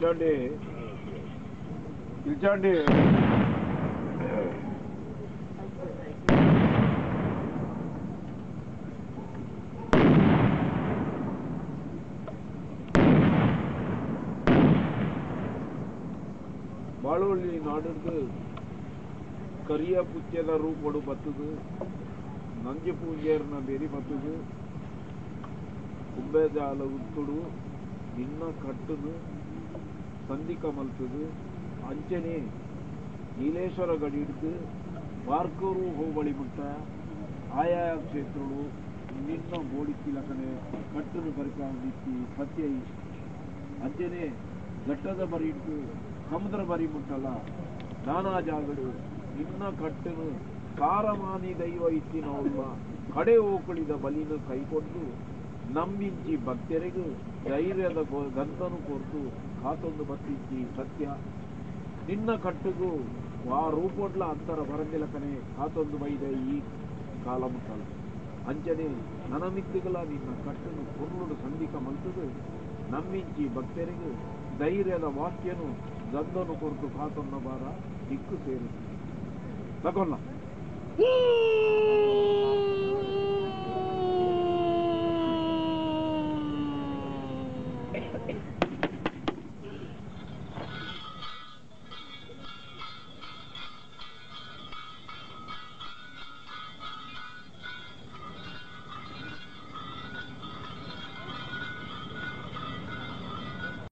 ಇಲ್ಚಾಂಡಿ ಇಲ್ಚಾಂಡಿ ಬಾಳುವಳ್ಳಿ ನಾಡಿದ್ದು ಕರಿಯ ಪುಚ್ಚದ ರೂಪಡು ಬತ್ತದು ನಂಜು ಪೂಂಜೇರ್ನ ಬೆರಿ ಬತ್ತದು ಕುಂಬೆಜಾಲ ಉತ್ತುಡು ನಿನ್ನ ಕಟ್ಟದು ಸಂಧಿಕ ಮಲ್ತದು ಅಂಚನೆ ನೀಲೇಶ್ವರ ಗಡಿ ಹಿಡಿದು ಬಾರ್ಕೂರು ಹೋಬಳಿ ಮುಟ್ಟ ಆಯಾಯ ಕ್ಷೇತ್ರಗಳು ನಿನ್ನ ಬೋಡಿಕ್ಕಿಲಕನೆ ಕಟ್ಟದು ಬರಿಕಾಂದಿತ್ತಿ ಸತ್ಯ ಅಂಚನೆ ಘಟ್ಟದ ಬರಿ ಹಿಡಿದು ಸಮುದ್ರ ಬರಿ ಮುಟ್ಟಲ್ಲ ನಾನಾ ಜಾಗಡು ನಿನ್ನ ಕಟ್ಟನು ಕಾರಮಾನಿ ದೈವ ಇತ್ತಿನವಲ್ಲ ಕಡೆ ಓಕಳಿದ ಬಲಿನ ಕೈಕೊಂಡು ನಂಬಿಂಚಿ ಭಕ್ತರಿಗೂ ಧೈರ್ಯದ ಗಂತನು ಕೊರ್ತು ಕಾತೊಂದು ಬತ್ತಿಂಚಿ ಸತ್ಯ ನಿನ್ನ ಕಟ್ಟುಗೂ ಆ ರೂಪೊಡ್ಲ ಅಂತರ ಬರಂದಿಲಕನೆ ಕಾತೊಂದು ಬೈದ ಈ ಕಾಲ ಮುಟ್ಟಲ್ಲ ಅಂಚನೆ ನನಮಿತ್ತುಗಳ ನಿನ್ನ ಕಟ್ಟನು ಕೊರ್ಲುಡು ಸಂಧಿಕ ಮಲ್ತದು ನಂಬಿಂಚಿ ಭಕ್ತರಿಗೂ ಧೈರ್ಯದ ವಾಕ್ಯನು ಗಂಧನು ಕೊರತು ಕಾತೊನ್ನ ಬಾರ ದಿಕ್ಕು ಸೇರಿಸಿ ತಗೊಲ್ಲ